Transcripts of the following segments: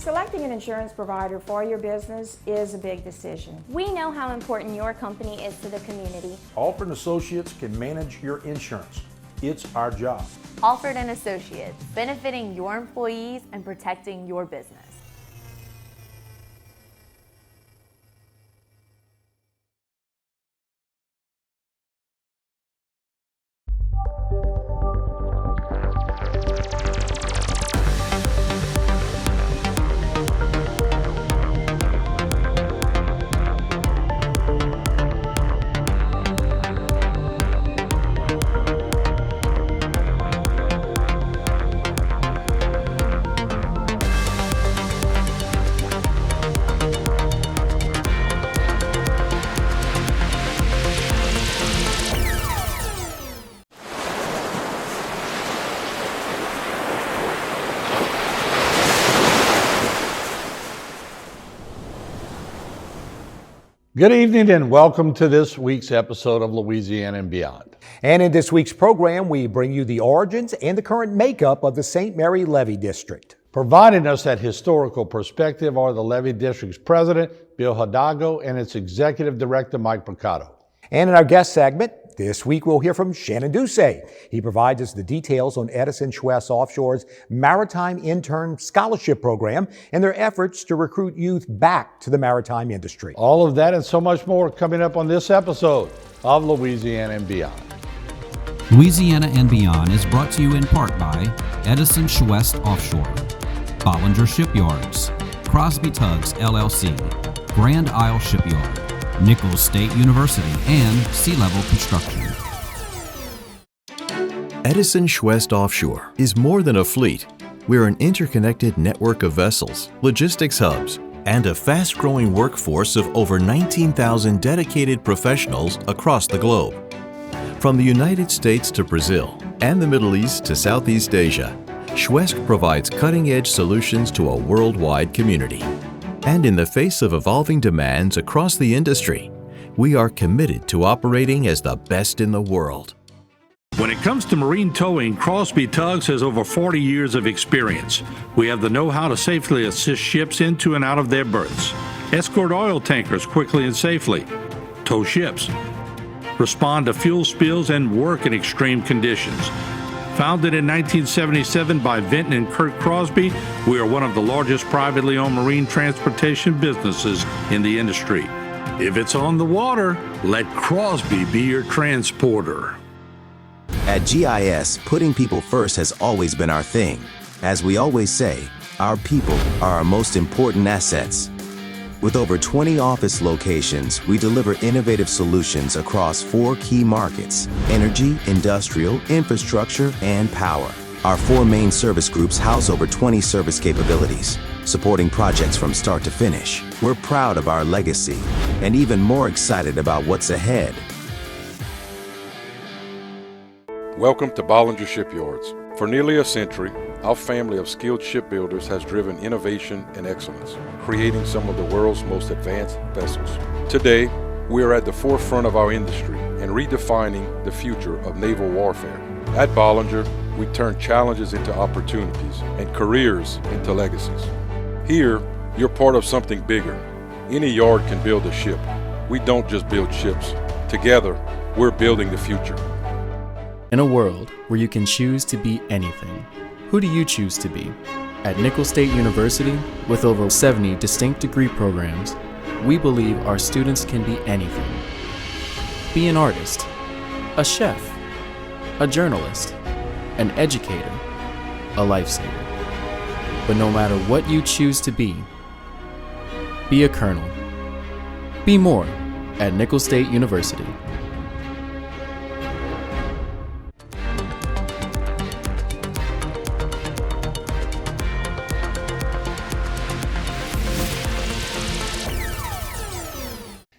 Selecting an insurance provider for your business is a big decision. We know how important your company is to the community. Alford & Associates can manage your insurance. It's our job. Alford & Associates, benefiting your employees and protecting your business. Good evening and welcome to this week's episode of Louisiana and Beyond. And in this week's program, we bring you the origins and the current makeup of the St. Mary Levee District. Providing us that historical perspective are the Levee District's president, Bill Hidalgo, and its executive director, Mike Brocato. And in our guest segment, this week we'll hear from Shannon Doucet. He provides us the details on Edison Schwest Offshore's Maritime Intern Scholarship Program and their efforts to recruit youth back to the maritime industry. All of that and so much more coming up on this episode of Louisiana and Beyond. Louisiana and Beyond is brought to you in part by Edison Schwest Offshore, Bollinger Shipyards, Crosby Tugs LLC, Grand Isle Shipyard, Nichols State University, and Sea Level Construction. Edison Schwest Offshore is more than a fleet. We're an interconnected network of vessels, logistics hubs, and a fast-growing workforce of over 19,000 dedicated professionals across the globe. From the United States to Brazil and the Middle East to Southeast Asia, Schwest provides cutting-edge solutions to a worldwide community. And in the face of evolving demands across the industry, we are committed to operating as the best in the world. When it comes to marine towing, Crosby Tugs has over 40 years of experience. We have the know-how to safely assist ships into and out of their berths, escort oil tankers quickly and safely, tow ships, respond to fuel spills, and work in extreme conditions. Founded in 1977 by Vinton and Kurt Crosby, we are one of the largest privately owned marine transportation businesses in the industry. If it's on the water, let Crosby be your transporter. At GIS, putting people first has always been our thing. As we always say, our people are our most important assets. With over 20 office locations, we deliver innovative solutions across 4 key markets: energy, industrial, infrastructure, and power. Our 4 main service groups house over 20 service capabilities, supporting projects from start to finish. We're proud of our legacy and even more excited about what's ahead. Welcome to Bollinger Shipyards. For nearly a century, our family of skilled shipbuilders has driven innovation and excellence, creating some of the world's most advanced vessels. Today, we are at the forefront of our industry and redefining the future of naval warfare. At Bollinger, we turn challenges into opportunities and careers into legacies. Here, you're part of something bigger. Any yard can build a ship. We don't just build ships. Together, we're building the future. In a world where you can choose to be anything, who do you choose to be? At Nichols State University, with over 70 distinct degree programs, we believe our students can be anything. Be an artist, a chef, a journalist, an educator, a lifesaver. But no matter what you choose to be a colonel. Be more at Nichols State University.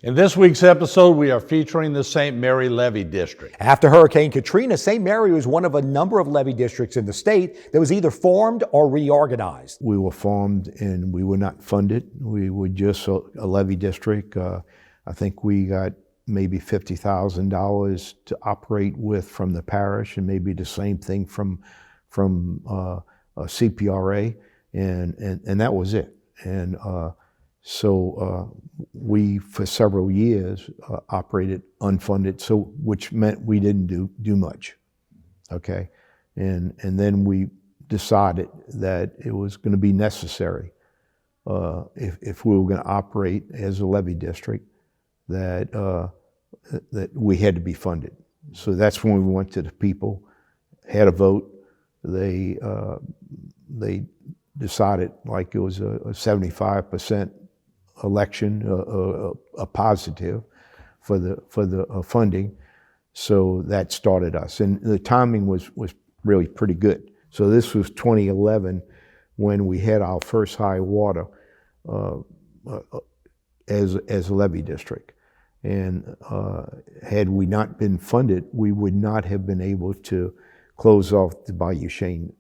In this week's episode, we are featuring the St. Mary Levee District. After Hurricane Katrina, St. Mary was one of a number of levee districts in the state that was either formed or reorganized. We were formed and we were not funded. We were just a levee district. I think we got maybe $50,000 to operate with from the parish, and maybe the same thing from CPRA. and that was it. And so we, for several years, operated unfunded, which meant we didn't do much, okay? And then we decided that it was going to be necessary, if we were going to operate as a levee district, that we had to be funded. So that's when we went to the people, had a vote. They decided like it was a 75% election, a positive for the funding. So that started us, and the timing was really pretty good. So this was 2011 when we had our first high water as a levee district. And had we not been funded, we would not have been able to close off the Bayou Chene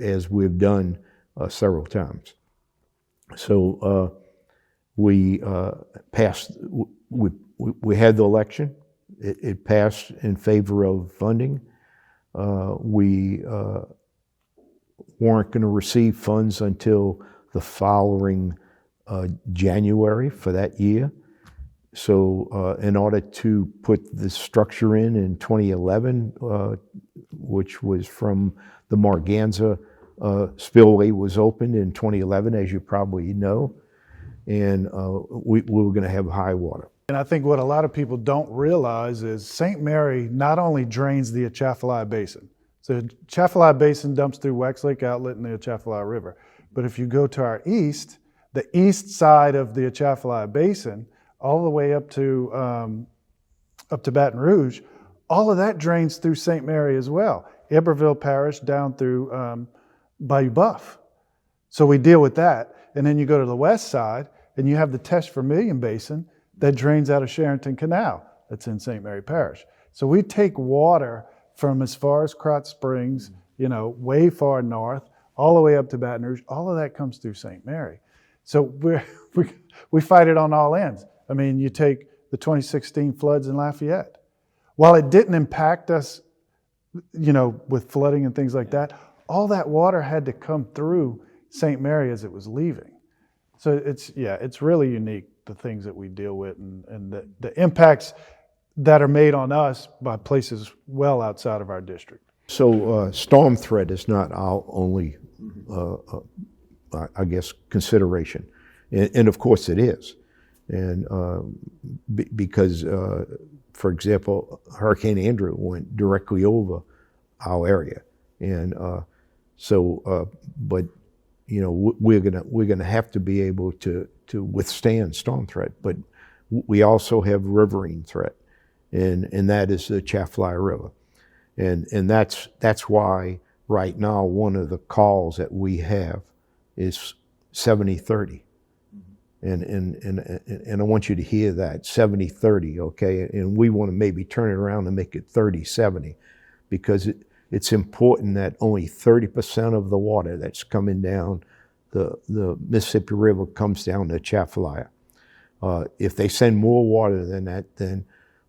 as we've done several times. So we passed. We had the election. It passed in favor of funding. We weren't going to receive funds until the following January for that year. So in order to put the structure in 2011, which was from the Marganza spillway was opened in 2011, as you probably know, and we were going to have high water. And I think what a lot of people don't realize is St. Mary not only drains the Atchafalaya Basin. So the Atchafalaya Basin dumps through Wax Lake Outlet and the Atchafalaya River. But if you go to our east, the east side of the Atchafalaya Basin, all the way up to Baton Rouge, all of that drains through St. Mary as well. Iberville Parish down through Bayou Buff. So we deal with that. And then you go to the west side and you have the Teche Vermilion Basin that drains out of Sharonton Canal. That's in St. Mary Parish. So we take water from as far as Krotz Springs, way far north, all the way up to Baton Rouge. All of that comes through St. Mary. So we fight it on all ends. I mean, you take the 2016 floods in Lafayette. While it didn't impact us, with flooding and things like that, all that water had to come through St. Mary as it was leaving. So it's really unique, the things that we deal with and the impacts that are made on us by places well outside of our district. So storm threat is not our only, consideration. And of course it is. And because, for example, Hurricane Andrew went directly over our area. And but we're gonna have to be able to withstand storm threat. But we also have riverine threat, and that is the Atchafalaya River, and that's why right now one of the calls that we have is 70-30, and I want you to hear that 70-30, okay? And we want to maybe turn it around and make it 30-70, because it's important that only 30% of the water that's coming down the Mississippi River comes down to Atchafalaya. If they send more water than that, then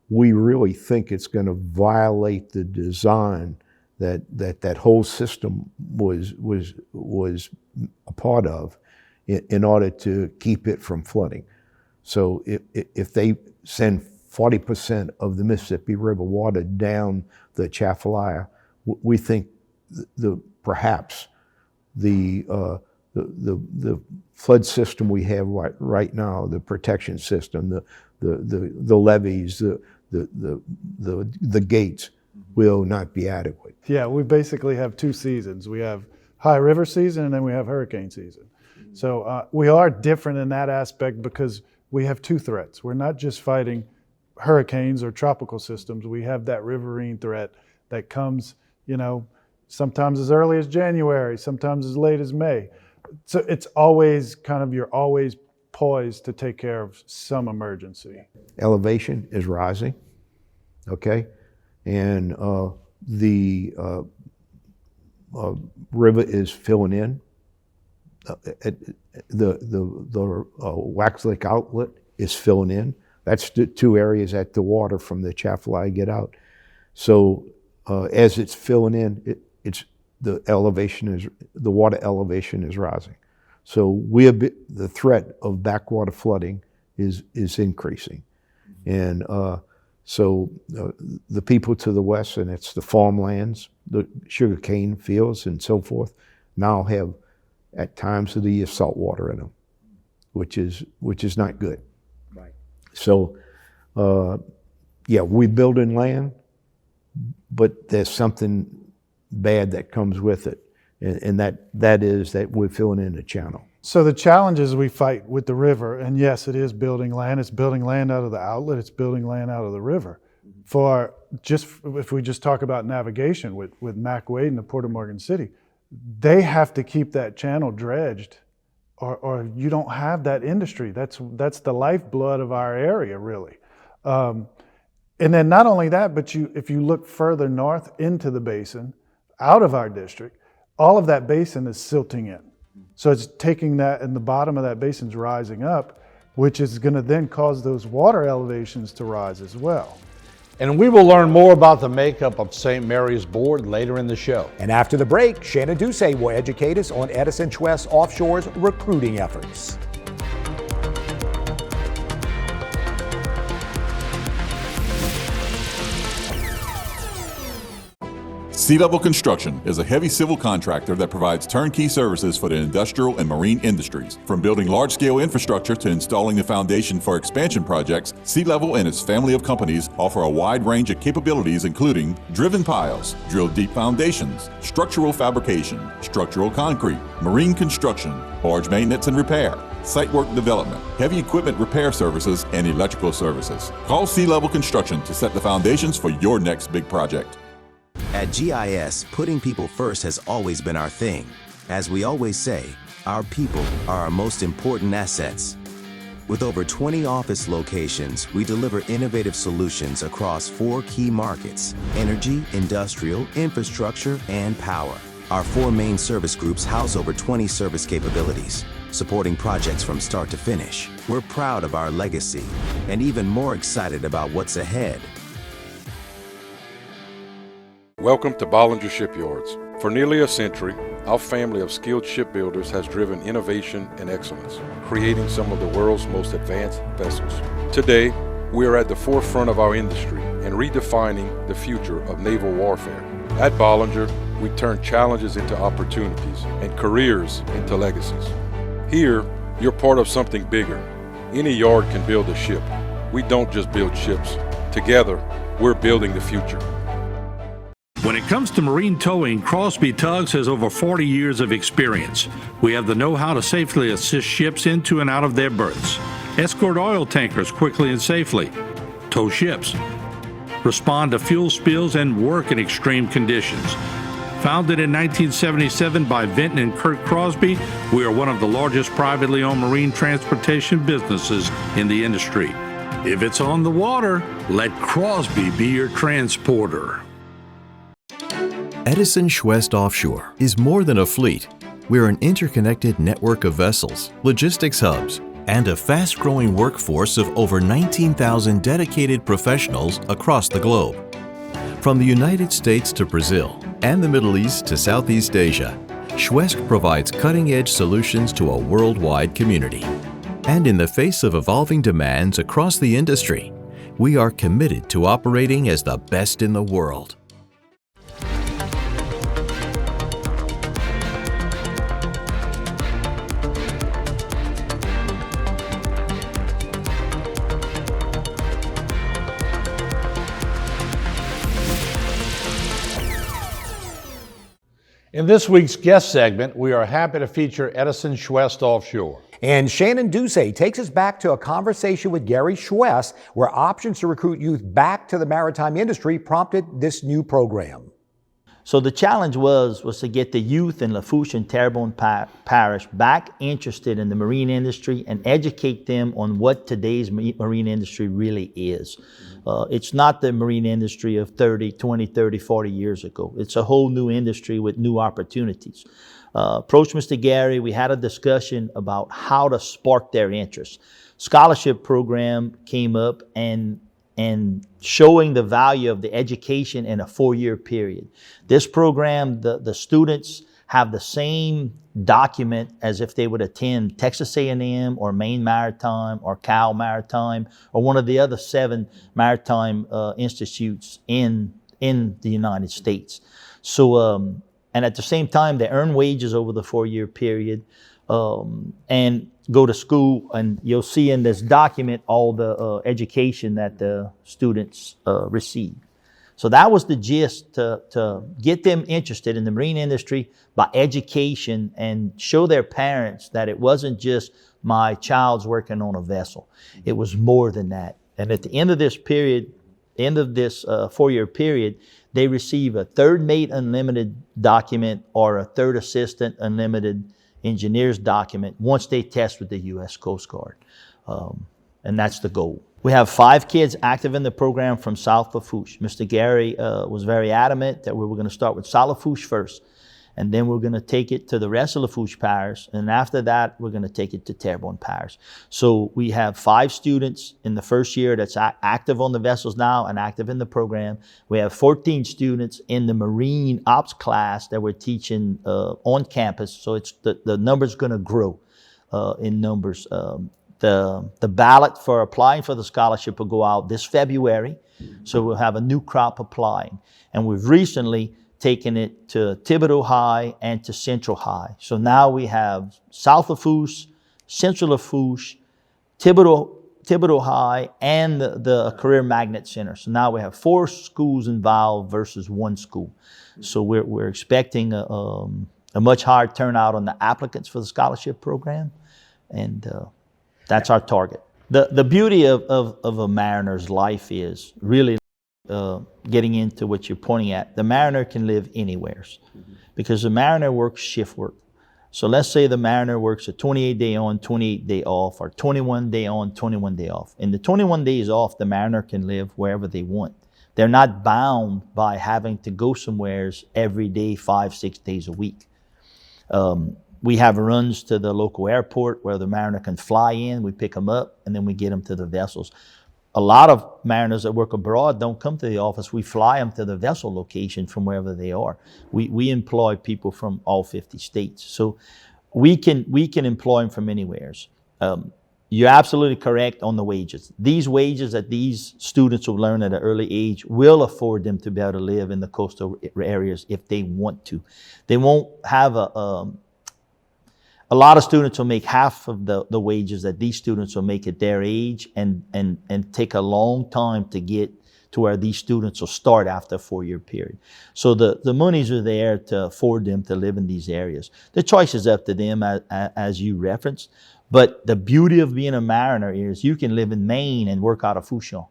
we really think it's going to violate the design that whole system was a part of in order to keep it from flooding. So if they send 40% of the Mississippi River water down the Atchafalaya, we think perhaps the flood system we have right now, the protection system, the levees, the gates will not be adequate. Yeah, we basically have two seasons. We have high river season and then we have hurricane season. So we are different in that aspect because we have two threats. We're not just fighting hurricanes or tropical systems. We have that riverine threat that comes, sometimes as early as January, sometimes as late as May. So it's always you're always poised to take care of some emergency. Elevation is rising, okay? And the river is filling in. The Wax Lake Outlet is filling in. That's the two areas that the water from the Atchafalaya get out. So as it's filling in, the water elevation is rising. So the threat of backwater flooding is increasing. And so the people to the west, and it's the farmlands, the sugarcane fields and so forth, now have at times of the year salt water in them, which is not good. Right. So we building land, but there's something bad that comes with it, and that is that we're filling in the channel. So the challenges we fight with the river, and yes, it is building land. It's building land out of the outlet. It's building land out of the river. If we just talk about navigation with Mac Wade and the Port of Morgan City, they have to keep that channel dredged, or you don't have that industry. That's the lifeblood of our area, really. And then not only that, but if you look further north into the basin, out of our district, all of that basin is silting in. So it's taking that, and the bottom of that basin's rising up, which is going to then cause those water elevations to rise as well. And we will learn more about the makeup of St. Mary's board later in the show. And after the break, Shannon Ducey will educate us on Edison Schwest Offshore's recruiting efforts. Sea Level Construction is a heavy civil contractor that provides turnkey services for the industrial and marine industries. From building large-scale infrastructure to installing the foundation for expansion projects, Sea Level and its family of companies offer a wide range of capabilities including driven piles, drilled deep foundations, structural fabrication, structural concrete, marine construction, barge maintenance and repair, site work development, heavy equipment repair services, and electrical services. Call Sea Level Construction to set the foundations for your next big project. At GIS, putting people first has always been our thing. As we always say, our people are our most important assets. With over 20 office locations, we deliver innovative solutions across 4 key markets: energy, industrial, infrastructure, and power. Our 4 main service groups house over 20 service capabilities, supporting projects from start to finish. We're proud of our legacy and even more excited about what's ahead. Welcome to Bollinger Shipyards. For nearly a century, our family of skilled shipbuilders has driven innovation and excellence, creating some of the world's most advanced vessels. Today, we are at the forefront of our industry and redefining the future of naval warfare. At Bollinger, we turn challenges into opportunities and careers into legacies. Here, you're part of something bigger. Any yard can build a ship. We don't just build ships. Together, we're building the future. When it comes to marine towing, Crosby Tugs has over 40 years of experience. We have the know-how to safely assist ships into and out of their berths, escort oil tankers quickly and safely, tow ships, respond to fuel spills, and work in extreme conditions. Founded in 1977 by Vinton and Kurt Crosby, we are one of the largest privately owned marine transportation businesses in the industry. If it's on the water, let Crosby be your transporter. Edison Schwest Offshore is more than a fleet. We're an interconnected network of vessels, logistics hubs, and a fast-growing workforce of over 19,000 dedicated professionals across the globe. From the United States to Brazil and the Middle East to Southeast Asia, Schwest provides cutting-edge solutions to a worldwide community. And in the face of evolving demands across the industry, we are committed to operating as the best in the world. In this week's guest segment, we are happy to feature Edison Schwest Offshore. And Shannon Ducey takes us back to a conversation with Gary Schwest, where options to recruit youth back to the maritime industry prompted this new program. So the challenge was to get the youth in Lafourche and Terrebonne Parish back interested in the marine industry and educate them on what today's marine industry really is. It's not the marine industry of 20, 30, 40 years ago. It's a whole new industry with new opportunities. Approached Mr. Gary, we had a discussion about how to spark their interest. Scholarship program came up, and and showing the value of the education in a 4-year period. This program, the students have the same document as if they would attend Texas A&M or Maine Maritime or Cal Maritime or one of the other 7 maritime institutes in the United States. So, and at the same time, they earn wages over the 4-year period and go to school. And you'll see in this document all the education that the students receive. So that was the gist, to get them interested in the marine industry by education and show their parents that it wasn't just my child's working on a vessel. It was more than that. And at the end of this period, 4-year period, they receive a 3rd mate unlimited document or a 3rd assistant unlimited engineer's document once they test with the U.S. Coast Guard. And that's the goal. We have 5 kids active in the program from South Lafourche. Mr. Gary was very adamant that we were going to start with South Lafourche first, and then we're going to take it to the rest of Lafourche Parish, and after that, we're going to take it to Terrebonne Parish. So we have 5 students in the first year that's active on the vessels now and active in the program. We have 14 students in the Marine Ops class that we're teaching on campus, so it's the number's going to grow in numbers. The ballot for applying for the scholarship will go out this February, so we'll have a new crop applying. And we've recently taken it to Thibodeaux High and to Central High. So now we have South Lafourche, Central Lafourche, Thibodeaux High, and the Career Magnet Center. So now we have 4 schools involved versus 1 school. So we're expecting a much higher turnout on the applicants for the scholarship program, and that's our target. The beauty of a mariner's life is really getting into what you're pointing at. The mariner can live anywhere because the mariner works shift work. So let's say the mariner works a 28-day on, 28-day off, or 21-day on, 21-day off. In the 21 days off, the mariner can live wherever they want. They're not bound by having to go somewhere every day, 5-6 days a week. We have runs to the local airport where the mariner can fly in, we pick them up, and then we get them to the vessels. A lot of mariners that work abroad don't come to the office. We fly them to the vessel location from wherever they are. We employ people from all 50 states. So we can employ them from anywhere. You're absolutely correct on the wages. These wages that these students will learn at an early age will afford them to be able to live in the coastal areas if they want to. They won't have a lot of students will make half of the wages that these students will make at their age and take a long time to get to where these students will start after a 4-year period. So the monies are there to afford them to live in these areas. The choice is up to them as you referenced, but the beauty of being a mariner is you can live in Maine and work out of Fouchon.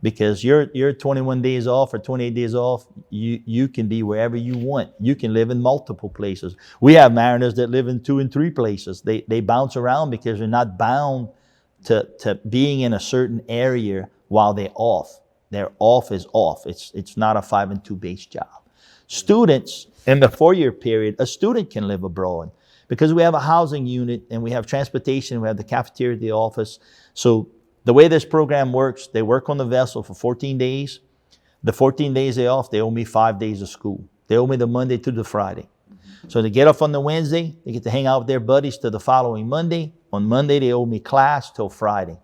Because you're 21 days off or 28 days off, you can be wherever you want. You can live in multiple places. We have mariners that live in 2 and 3 places. They bounce around because they're not bound to being in a certain area while they're off. Their off is off. It's not a 5 and 2 base job. Students, in the 4-year period, a student can live abroad because we have a housing unit and we have transportation, we have the cafeteria at the office. So the way this program works, they work on the vessel for 14 days. The 14 days they off, they owe me 5 days of school. They owe me the Monday through the Friday. So they get off on the Wednesday, they get to hang out with their buddies till the following Monday. On Monday, they owe me class till Friday.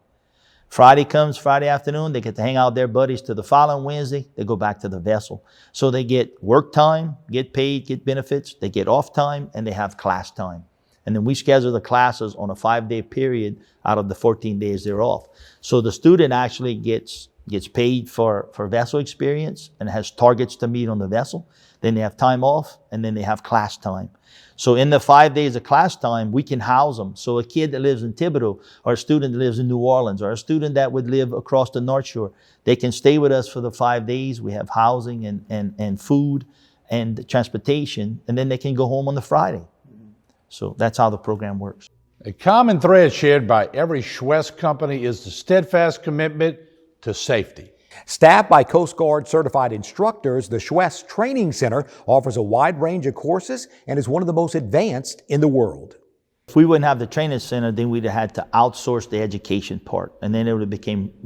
Friday comes, Friday afternoon, they get to hang out with their buddies till the following Wednesday, they go back to the vessel. So they get work time, get paid, get benefits, they get off time, and they have class time. And then we schedule the classes on a 5-day period out of the 14 days they're off. So the student actually gets paid for vessel experience and has targets to meet on the vessel. Then they have time off, and then they have class time. So in the 5 days of class time, we can house them. So a kid that lives in Thibodeaux, or a student that lives in New Orleans, or a student that would live across the North Shore, they can stay with us for the 5 days. We have housing and food and transportation, and then they can go home on the Friday. So that's how the program works. A common thread shared by every Schwest company is the steadfast commitment to safety. Staffed by Coast Guard certified instructors, the Schwest Training Center offers a wide range of courses and is one of the most advanced in the world. If we wouldn't have the training center, then we'd have had to outsource the education part, and then it would have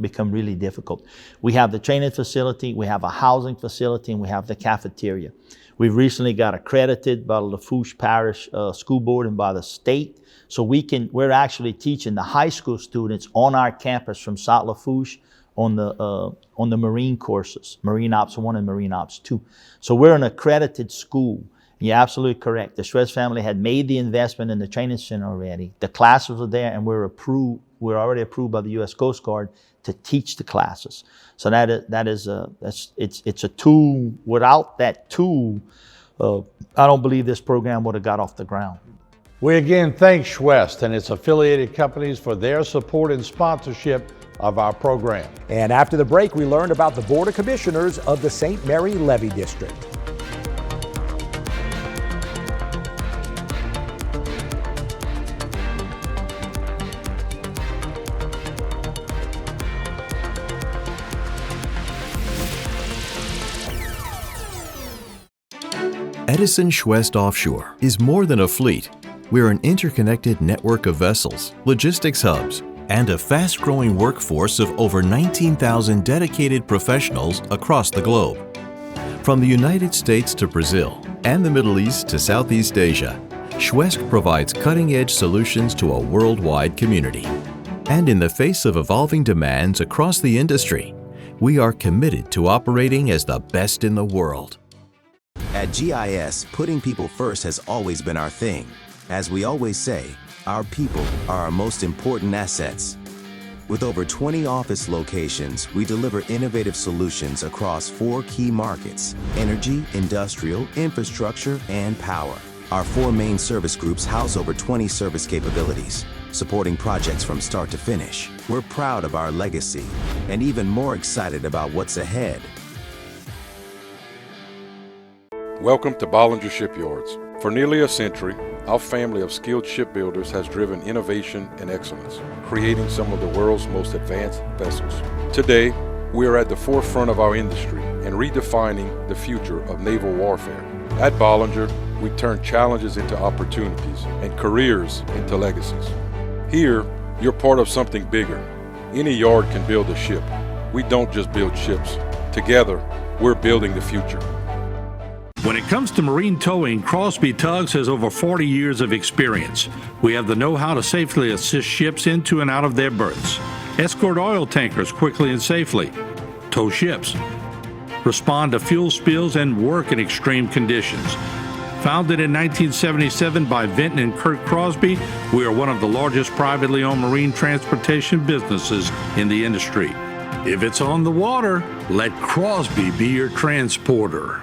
become really difficult. We have the training facility, we have a housing facility, and we have the cafeteria. We've recently got accredited by the Lafourche Parish School Board and by the state, so we're actually teaching the high school students on our campus from South Lafourche on the marine courses, Marine Ops 1 and Marine Ops 2. So we're an accredited school. You're absolutely correct. The Schwest family had made the investment in the training center already. The classes were there, and we're already approved by the U.S. Coast Guard to teach the classes. So it's a tool. Without that tool, I don't believe this program would have got off the ground. We again thank Schwest and its affiliated companies for their support and sponsorship of our program. And after the break, we learned about the Board of Commissioners of the St. Mary Levee District. Edison Schwest Offshore is more than a fleet. We're an interconnected network of vessels, logistics hubs, and a fast-growing workforce of over 19,000 dedicated professionals across the globe. From the United States to Brazil and the Middle East to Southeast Asia, Schwest provides cutting-edge solutions to a worldwide community. And in the face of evolving demands across the industry, we are committed to operating as the best in the world. At GIS, putting people first has always been our thing. As we always say, our people are our most important assets. With over 20 office locations, we deliver innovative solutions across 4 key markets: energy, industrial, infrastructure, and power. Our 4 main service groups house over 20 service capabilities, supporting projects from start to finish. We're proud of our legacy and even more excited about what's ahead. Welcome to Bollinger Shipyards. For nearly a century, our family of skilled shipbuilders has driven innovation and excellence, creating some of the world's most advanced vessels. Today, we are at the forefront of our industry and redefining the future of naval warfare. At Bollinger, we turn challenges into opportunities and careers into legacies. Here, you're part of something bigger. Any yard can build a ship. We don't just build ships. Together, we're building the future. When it comes to marine towing, Crosby Tugs has over 40 years of experience. We have the know-how to safely assist ships into and out of their berths, escort oil tankers quickly and safely, tow ships, respond to fuel spills, and work in extreme conditions. Founded in 1977 by Vinton and Kurt Crosby, we are one of the largest privately owned marine transportation businesses in the industry. If it's on the water, let Crosby be your transporter.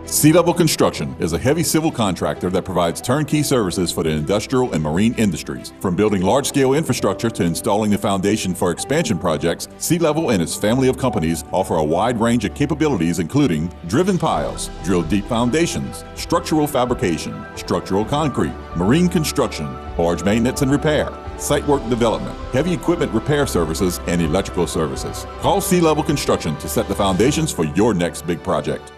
Sea Level Construction is a heavy civil contractor that provides turnkey services for the industrial and marine industries. From building large-scale infrastructure to installing the foundation for expansion projects, Sea Level and its family of companies offer a wide range of capabilities including driven piles, drill deep foundations, structural fabrication, structural concrete, marine construction, barge maintenance and repair, site work development, heavy equipment repair services, and electrical services. Call Sea Level Construction to set the foundations for your next big project.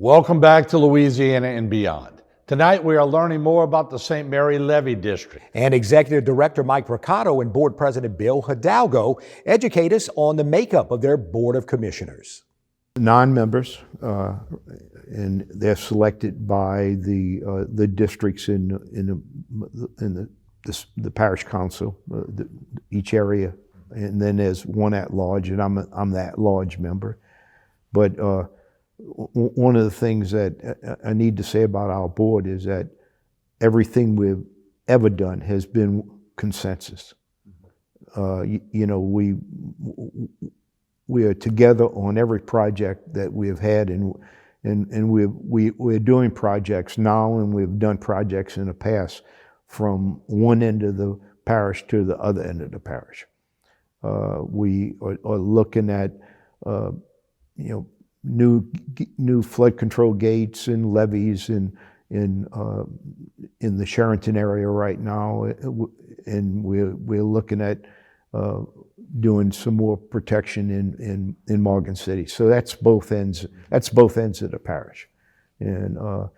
Welcome back to Louisiana and Beyond. Tonight we are learning more about the St. Mary Levee District. And Executive Director Mike Brocato and Board President Bill Hidalgo educate us on the makeup of their Board of Commissioners. 9 members, and they're selected by the districts in the parish council, each area, and then there's one at large, and I'm the at large member. But one of the things that I need to say about our board is that everything we've ever done has been consensus. We are together on every project that we have had, and we're doing projects now, and we've done projects in the past from one end of the parish to the other end of the parish. We are looking at new flood control gates and levees in the Sherrington area right now, and we're looking at doing some more protection in Morgan City. So that's both ends. That's both ends of the parish, but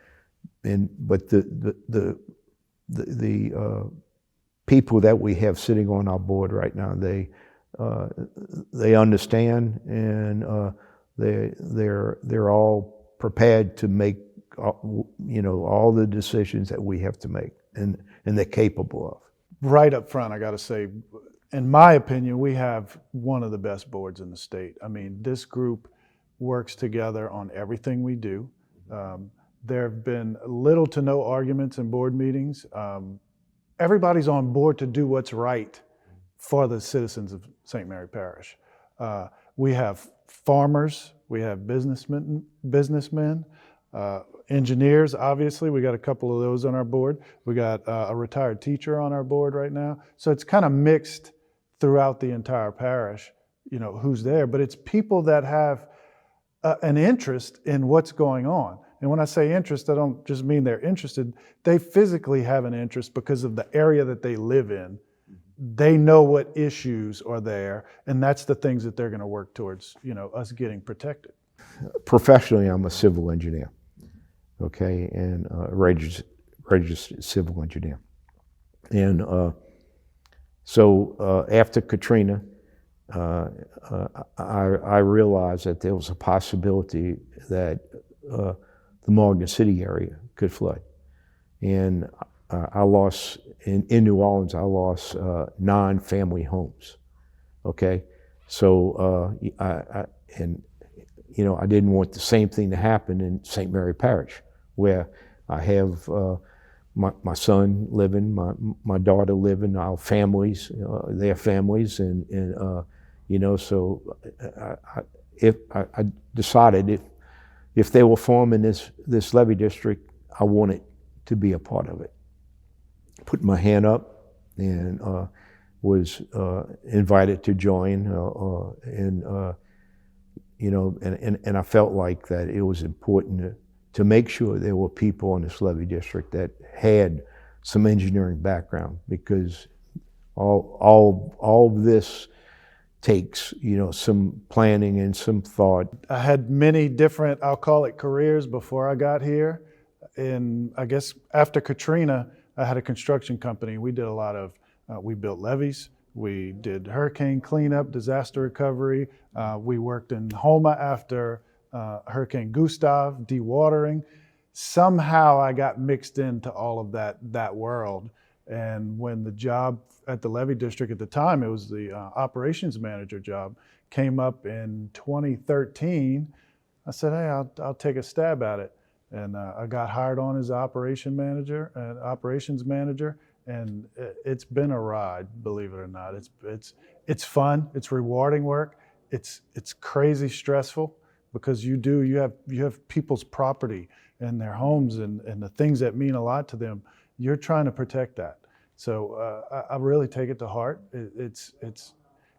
the people that we have sitting on our board right now, they understand, and they're all prepared to make all the decisions that we have to make, and they're capable of. Right up front, I got to say, in my opinion, we have one of the best boards in the state. I mean, this group works together on everything we do. There have been little to no arguments in board meetings. Everybody's on board to do what's right for the citizens of St. Mary Parish. We have farmers, we have businessmen, engineers, obviously. We got a couple of those on our board. We got a retired teacher on our board right now. So it's kind of mixed throughout the entire parish, who's there. But it's people that have an interest in what's going on. And when I say interest, I don't just mean they're interested. They physically have an interest because of the area that they live in. They know what issues are there, and that's the things that they're going to work towards, us getting protected. Professionally, I'm a civil engineer, okay, and registered civil engineer. And so after Katrina, I realized that there was a possibility that the Morgan City area could flood. And I lost, in New Orleans, I lost 9 family homes, okay? So, I didn't want the same thing to happen in St. Mary Parish, where I have my son living, my daughter living, our families, their families, and so I decided if they were forming this levee district, I wanted to be a part of it. Put my hand up and was invited to join, and I felt like that it was important to make sure there were people in this levee district that had some engineering background, because all this takes, some planning and some thought. I had many different, I'll call it, careers before I got here. And I guess after Katrina, I had a construction company. We did a lot of, we built levees, we did hurricane cleanup, disaster recovery. We worked in Homa after Hurricane Gustav, dewatering. Somehow I got mixed into all of that world. And when the job at the Levee District at the time, it was the operations manager job, came up in 2013, I said, hey, I'll take a stab at it. And I got hired on as operations manager, and it's been a ride, believe it or not. It's fun, it's rewarding work, it's crazy stressful, because you have people's property and their homes and the things that mean a lot to them. You're trying to protect that. So I really take it to heart. It's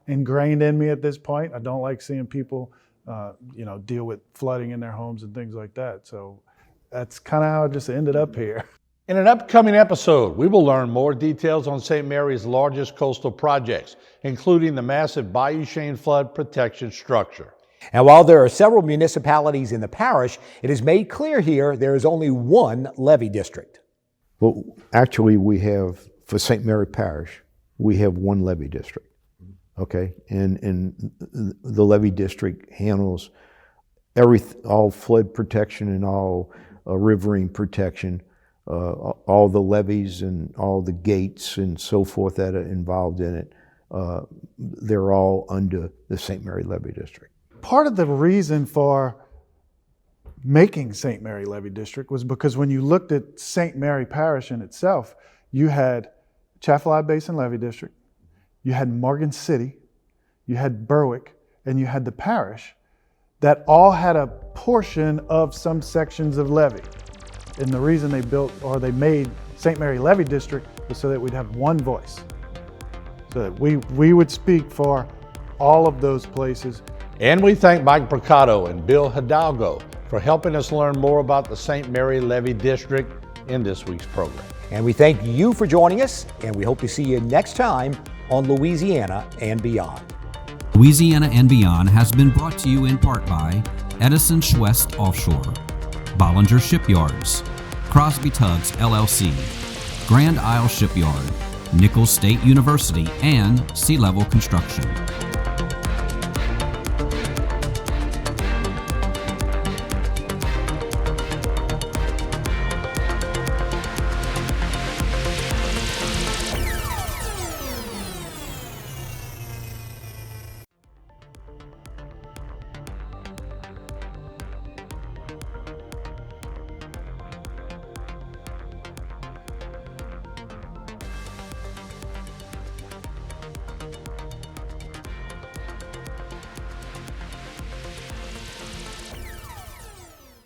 ingrained in me at this point. I don't like seeing people, deal with flooding in their homes and things like that. So that's kind of how I just ended up here. In an upcoming episode, we will learn more details on St. Mary's largest coastal projects, including the massive Bayou Chene flood protection structure. And while there are several municipalities in the parish, it is made clear here there is only one levee district. Well, actually, we have, for St. Mary Parish, we have one levee district, okay? And the levee district handles all flood protection and all riverine protection, all the levees and all the gates and so forth that are involved in it. They're all under the St. Mary Levee District. Part of the reason for making St. Mary Levee District was because when you looked at St. Mary Parish in itself, you had Atchafalaya Basin Levee District, you had Morgan City, you had Berwick, and you had the parish that all had a portion of some sections of levee. And the reason they made St. Mary Levee District was so that we'd have one voice. So that we would speak for all of those places, And we thank Mike Brocato and Bill Hidalgo for helping us learn more about the St. Mary Levee District in this week's program. And we thank you for joining us, and we hope to see you next time on Louisiana and Beyond. Louisiana and Beyond has been brought to you in part by Edison Schwest Offshore, Bollinger Shipyards, Crosby Tugs LLC, Grand Isle Shipyard, Nicholls State University, and Sea Level Construction.